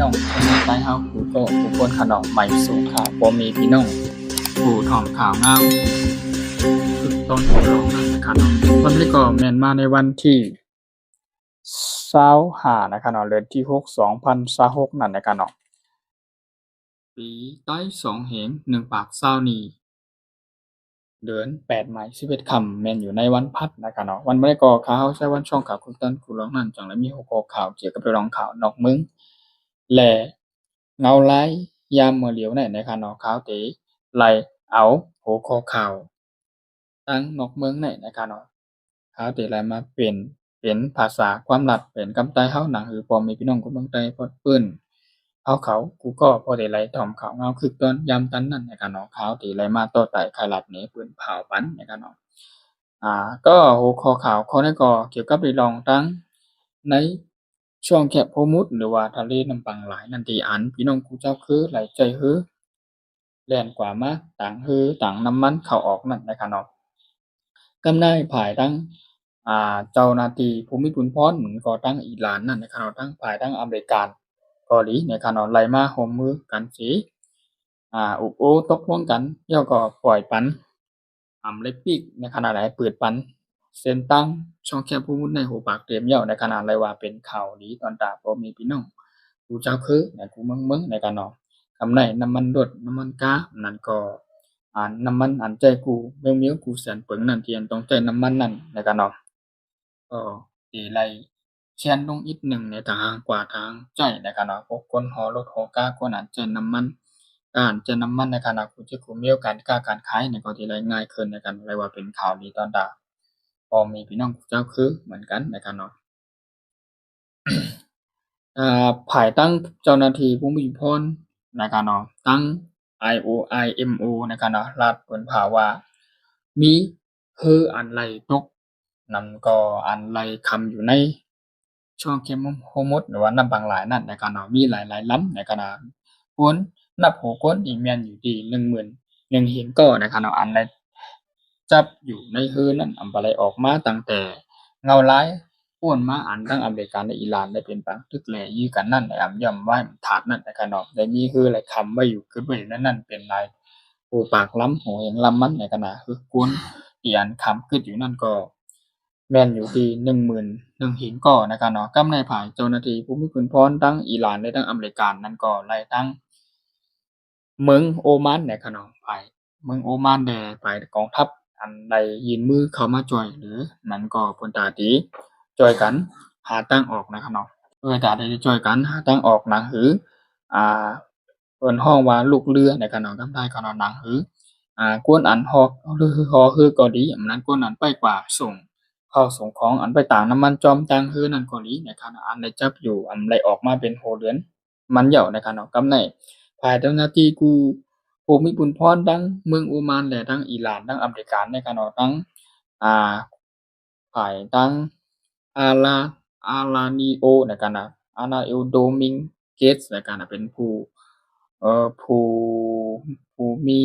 น้องคนในใจเฮาผู้โตผู้คนขนองใหม่สู่ข่าวบ่มีพี่น้องผู้ถ่อมข่าวเงาคือต้นของโลกนั่นนะครับเนาะวันนี้ก็แม่นมาในวันที่25นะครับเนาะเดือนที่6 2026นั่นนะครับเนาะปีใต้สองเหง1ปากเศร้านี้เดือน8ไหม้11ค่ำแม่นอยู่ในวันพัดนะครับเนาะวันบ่ได้ก่อข่าวใช้วันช่องข่าวคุณต้นคุณร้องนั่นจังได๋มีหัวข้อข่าวเกี่ยวกับเรื่องข่าวนอกเมืองและเงาลายยามมื้อเหลียวนั่นนะครับเนาะข่าวที่ไล่เอาหัวข้อข่าวทั้งนอกเมืองนั่นนะครับเนาะข่าวที่ไล่มาเป็นภาษาความลับเป็นกำไต้เฮาหนังหือพ่อแม่พี่น้องคนเมืองใต้พอดเปิ้นเอาเขากูก็พอได้ไล่ถ่อมข่าวเงาคึกตอนยามตันนั้นนะครับเนาะข่าวที่ไล่มาต่อใต้ข่ายลับนี้เปิ้นเผาปันนะครับเนาะก็หัวข้อข่าวข้อนั้นก็เกี่ยวกับเรื่องทั้งในช่วงแคบโฮมุสหรือว่าทะเลน้ำปังหลายนั่นที่อันพี่น้องกูเจ้าคือไหลใจฮือแล่นกว่ามาต่างฮือต่างน้ำมันเข้าออกนั่นนะครับเนาะกำได้ภายทั้งเจ้าหน้าที่ภูมิพลพรก็ทั้งอิหร่านนั่นนะครับเนาะทั้งฝ่ายทั้งอเมริกันเกาหลีนะครับเนาะไล่มาร่วมมือกันสิอุกอู้ตกลงกันแล้วก็ปล่อยปันเล็กปีกในขณะไหนเปิดปันเส้นตั้งช่องแคบผู้มุดในหูปากเตรียมเหย้าในขณะไรว่าเป็นข่าวดีตอนตาบ่มีพี่น้องกูเจ้าคือในกูเมืองในการเนาะคำไหนน้ำมันรถน้ำมันก๊าซนั่นก็น้ำมันอันใจกูเมียวๆกูแสนเปิงนั่นที่อันต้องใจน้ำมันนั่นในการเนาะก็สิไล่แชนลงอีกหนึ่งในทางกว่าทางใจในการเนาะพวกคนฮอรถฮอก๊าซคนอันใจน้ำมัน การจะนำมันในขณะคุณจะคุมมีโอกาสการขายในก็ที่ไรง่ายขึ้นในการเรียกว่าเป็นข่าวดีตอนดาพอมีพี่น้องเจ้าคือเหมือนกันในการเนาะภายตั้งเจ้าหน้าที่ผู้มีอิทธิพลในการเนาะตั้ง IOIMO ในการเนาะรัฐเปิ่นผ่าว่ามีคืออันไรตกนำก็อันไรคำอยู่ในช่วงเขมโฮมุดหรือว่าน้ำบางหลายนั่นในการเนาะมีหลายๆลำในการควรนับหัวคนอีกแม่นอยู่ที่10,000เห็นก็นะครับเนาะอันไรจับอยู่ในฮือนั้นอำบ่ได้ออกมาตั้งแต่เงาลายป่วนมาอันทั้งอเมริกาและอิหร่านได้เป็นปังทึกแลยื้อกันนั่นย่ำไว้ถาดนั่นนะครับเนาะได้มีฮือหลายคำไว้อยู่คือไว้อยู่นั่นเป็นลายผู้ปากล้ำหูเห็นล้ำมันในขณะคือกวนที่อันคำขึ้นอยู่นั่นก็แม่นอยู่ที่10,000หินก็นะครับเนาะกำในภายเจ้าหน้าที่ภูมิพลพรทั้งอิหร่านและทั้งอเมริกานั่นก็ไล่ทั้ง เมืองโอมานเนี่ยค่ะเนาะฝ่ายเมืองโอมานเนี่ยฝ่ายกองทัพอันใดยื่นมือเข้ามาช่วยหรือนั้นก็เพิ่นตาตีช่วยกันหาทางออกนะครับเนาะเพื่อจะได้ช่วยกันหาทางออกหนังหืออ่าเพิ่นฮ้องว่าลูกเรือเนี่ยค่ะเนาะกำไทยก็เนาะหนังหือกวนอันฮอกฮอคือก็ดีอันนั้นกวนอันไปกว่าส่งของอันไปต่างน้ำมันจอมต่างฮือนั่นก็ดีนะครับเนาะอันใดจับอยู่อันใดออกมาเป็นโหเรือนมันเหย่านะครับเนาะกำใน ภายเจ้าหน้าที่กู้ภูมิพลพรทั้งเมืองโอมานและทั้งอิหร่านทั้งอเมริกาในการเนาะทั้งอ่าฝ่ายทั้งอาราอารานีโอในการน่ะอาราเอลโดมิงเกสในการน่ะเป็นผู้เอ่อผู้ผู้มี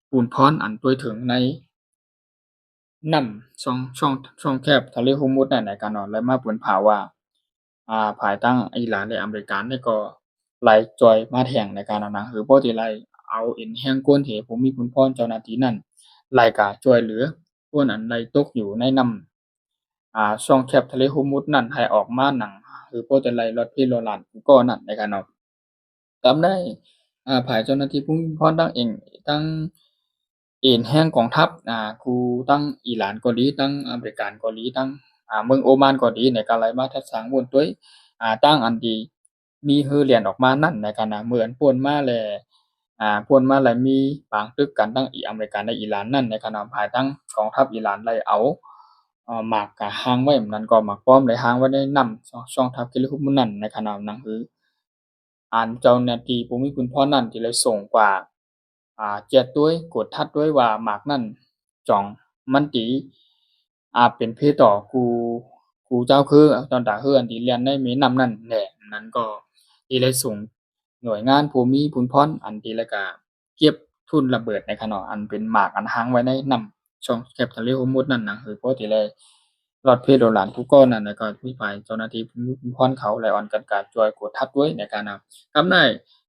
พูนพรอันถ้วยถึงในนำช่องแคบทะเลฮอร์มุซนั่นในการเนาะและมาเปิ่นเผาว่าภายตั้งอิหร่านและอเมริกานี่ก็ไหลจอยมาแท่งในการนั้นนะคือปกติไหลเอาเอ็นแรงกวนที่ผมมีคุณพรเจ้าหน้าที่นั้นไหลก็ช่วยเหลือคนอันใดตกอยู่ในนำช่องแคบทะเลฮอร์มุซนั้นให้ออกมานั่งคือปกติไหลรถพี่รถลานก็นั่นในการเนาะจำได้ภายเจ้าหน้าที่ผู้มีพรทั้งเองทั้งเอนแรงกองทัพคู่ทั้งอิหร่านก็ดีทั้งอเมริกันก็ดีทั้งเมืองโอมานก็ดีในการไหลมาทัดสร้างบนด้วยตั้งอันที่มีฮือเหรียญออกมานั่นในการเหมือนป่วนมาแลป่วนมาแล้วมีปางตึกกันทั้งอเมริกันและอิหร่านนั่นในขณะภายทั้งกองทัพอิหร่านไล่เอาหมากกะหางไว้นั้นก็หมากปลอมได้หางไว้ในนำช่องทัพกิโลคุมนั่นในขณะนั้นคือเจ้าหน้าที่ภูมิพลพรนั้นที่เลยส่งกว่าเจียดด้วยกดทัดด้วยว่าหมากนั่นจ่องมันติเป็นเพต่อกูเจ้าคือตอนตาคืออันที่เรียนในแม่นำนั่นแหละนั้นก็ที่เลยส่งหน่วยงานภูมิพลพรอันที่แล้วก็เก็บทุนระเบิดในขณะอันเป็นหมากอันหางไว้ในนำช่องแคบทะเลฮอร์มุซนั่นน่ะคือปกติแล้ว รอดเพศโดนหลานผู้ก่อนั่นแล้วก็มีฝ่ายเจ้าหน้าที่ภูมิพรเขาไหลอ่อนกันกาจอยกดทัดด้วยในการกำได้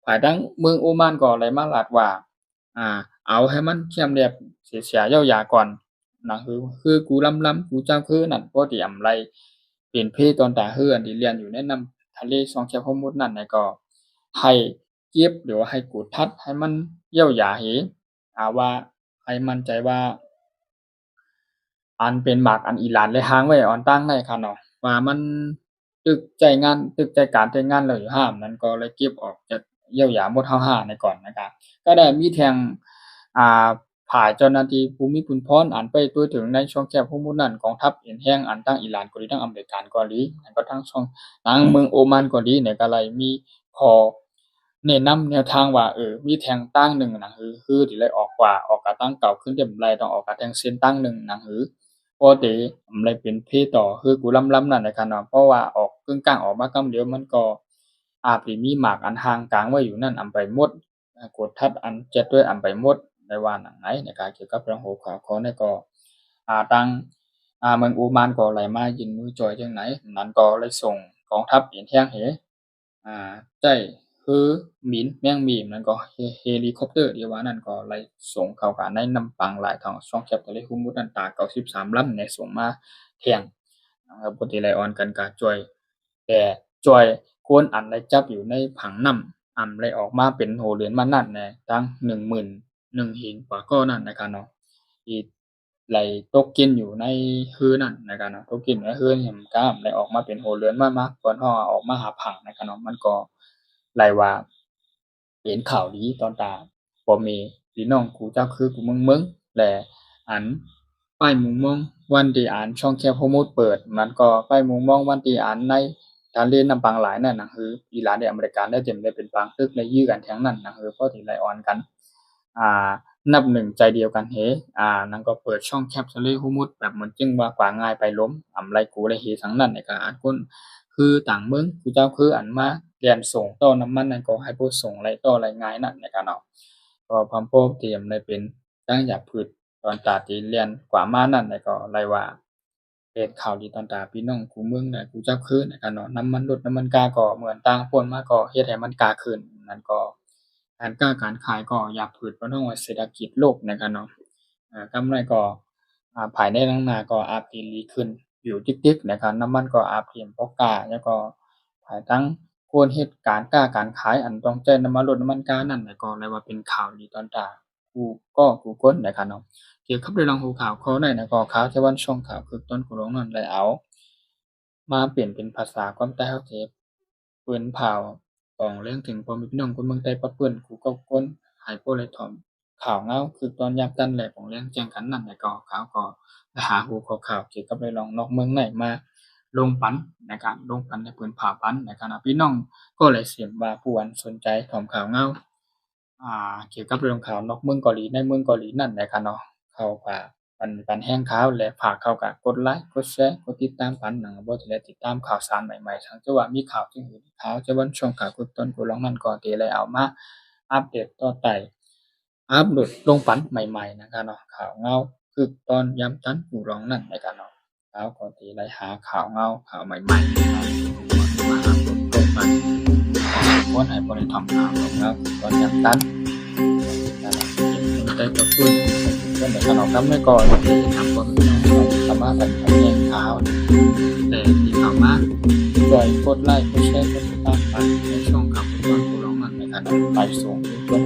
ฝ่ายทั้งเมืองโอมานก็ไหลมาลาดว่าเอาให้มันเทียมเรียบเสียๆเย้ายาก่อนนะคือกูล้ำๆกูเจ้าคือนั่นปกติอำไรเป็นเพศตอนตาเฮืออันที่เรียนอยู่ในน้ำทะเลช่องแคบฮอร์มุดนั่นน่ะก็ให้เก็บหรือว่าให้กูทัดให้มันเย้ายาเหว่าให้มั่นใจว่าอันเป็นหมากอันอีหลานเลยหางไว้ออนตั้งได้ค่ะเนาะว่ามันตึกใจงานตึกใจการใจงานแล้วอยู่ห้ามนั้นก็เลยเก็บออกจากเยียวยาหมดเฮาห้าในก่อนนะครับก็ได้มีแทงอ่าฝ่ายเจ้าหน้าที่ภูมิพลพรอันไปตัวถึงในช่องแคบฮอร์มุดนั้นกองทัพเห็นแรงอันทั้งอิหร่านก็ดีทั้งอเมริกันก็ดีแล้วก็ทั้งช่องทางเมืองโอมานก็ดีเนี่ยก็เลยมีข้อแนะนำแนวทางว่ามีแทงตั้งหนึ่งน่ะคือที่เลยออกกะตั้งเก่าขึ้นเต็มไรต้องออกกะแทงเส้นตั้งหนึ่งน่ะปกติมันเลยเป็นเพต่อคือกูล้ำๆนั่นแหละครับเนาะเพราะว่าออกกึ่งกลางออกมากำเดียวมันก็อาจสิมีหมากอันห่างกลางไว้อยู่นั่นอำไปหมดกดทัดอันเจ็ดด้วยอำไปหมดได้ว่าหนังไหนในการเกี่ยวกับเรื่องหัวข่าวข้อนี้ก็ตั้งเมืองอูมานก็ไหลมายิงมือจ่อยจังไหนนั้นก็เลยส่งกองทัพเห็นแท้งเหใจคือหมินแม่งมีมันก็เฮลิคอปเตอร์ที่ว่านั่นก็ไล่ส่งเข้ากันในนำปังหลายทางช่องแคบทะเลฮุมุดอันตา93ลำเนี่ยส่งมาแทงปกติไลออนกันกะจ่อยแต่จ่อยควรอันได้จับอยู่ในผังน้ำได้ออกมาเป็นโหเหรียญมานั่นแหน่ตั้ง11,000หินกว่าก็นั่นนะครับเนาะที่ไหลตกกินอยู่ในฮือนั่นนะครับเนาะตกกินอยู่ในฮือนี่มันก็ได้ออกมาเป็นโหเหรียญมาก่อนเฮาออกมาหาผังนะครับเนาะมันก็ไหลว่าเป็นข่าวดีตอนตาบ่มีพี่น้องกูเจ้าคือกูเมืองและอันป้ายมุงมองวันที่อ่านช่องแคบฮอร์มุดเปิดมันก็ป้ายมุงมองวันที่อ่านในทะเลน้ำปางหลายนั่นน่ะคืออีหลานได้อเมริกันได้เต็มได้เป็นปางตึกได้ยื้อกันแทงนั้นน่ะพอสิไหลอ่อนกันอ่านับหนึ่งใจเดียวกันเฮนั่นก็เปิดช่องแคบทะเลฮอร์มุดแบบเหมือนจึงว่ากว่าง่ายไปล้มไรกูได้เฮทั้งนั้นนี่ก็อันคนคือต่างเมืองกูเจ้าคืออันมาเรียนส่งต่อน้ำมันนั่นก็ให้ผู้ส่งไหลต่อไหลง่ายนั่นนี่ก็เนาะก็พร้อมโพเตรียมได้เป็นตั้งอยากพืชตอนตาที่เรียนกว่ามานั่นนี่ก็ไหลว่าเป็นข่าวดีตอนตาพี่น้องกูเมืองน่ะกูเจ้าคือนี่ก็เนาะน้ำมันลดน้ำมันกาก็เหมือนต่างคนมาก็เฮ็ดให้มันกาขึ้นนั่นก็การค้าการขายก็อยากพืชบ่ต้องว่าเศรษฐกิจโลกนะครับเนาะกำไรก็ภายในข้างหน้าก็อาจสิดีขึ้นอยู่จึกๆนะครับน้ำมันก็อาจเพียงพอกาแล้วก็ภายทั้งควรเฮ็ดการค้าการขายอันต้องใช้น้ำมันลดน้ำมันกานั่นน่ะก็เลยว่าเป็นข่าวดีตอนตากูคนนะครับเนาะเกี่ยวกับเรื่องของข่าวข้อใดน่ะก็ข่าวแต่วันช่องข่าวคือต้นกูลงนั่นได้เอามาเปลี่ยนเป็นภาษาความใต้เฮาสิเปิ้นพาวป้องเรื่องถึงพ่อแม่พี่น้องคนเมืองใต้ปะเปิ้นกูก็คนให้ผู้ใดถ่อมข่าวเงาคือตอนยามจันแลของเรื่องแจ้งกันนั่นแหละก็ข่าวก็ไปหาหัวข้อข่าวเกี่ยวกับเรื่องนอกเมืองในมาลงปันนะครับลงปันให้เพิ่นพาปันนะครับพี่น้องก็เลยเสียมว่าผู้อันสนใจถ่อมข่าวเงาเกี่ยวกับเรื่องข่าวนอกเมืองเกาหลีในเมืองเกาหลีนั่นแหละครับเนาะเขาก็ปันแรงข่าวและฝากเขาก็กดไลก์กดแชร์กดติดตามปันนั่นบ่สิได้ติดตามข่าวสารใหม่ๆทั้งจังว่ามีข่าวจั่งอื่นข่าวแต่วันช่วงข่าวคือต้นกูลองนั่นก็ที่ได้เอามาอัปเดตต่อไปอัปโหลดลงปันใหม่ๆนะครับเนาะข่าวเงาคือตอนยามจันกูลองนั่นนะครับเนาะข่าวก็ที่ได้หาข่าวเงาข่าวใหม่ๆมาอัปโหลดลงปันขอให้บ่ได้ทำข่าวเงาตอนยามจันได้ขอบคุณเพิ่นได้ขนมนำไว้ก่อนที่ทำคนสามารถแจ้งข่าวแต่ที่เข้ามาช่วยกดไลก์กดแชร์กดติดตามไปในช่องข่าวต้นกูลองนั่นนะครับไปส่งทุกคน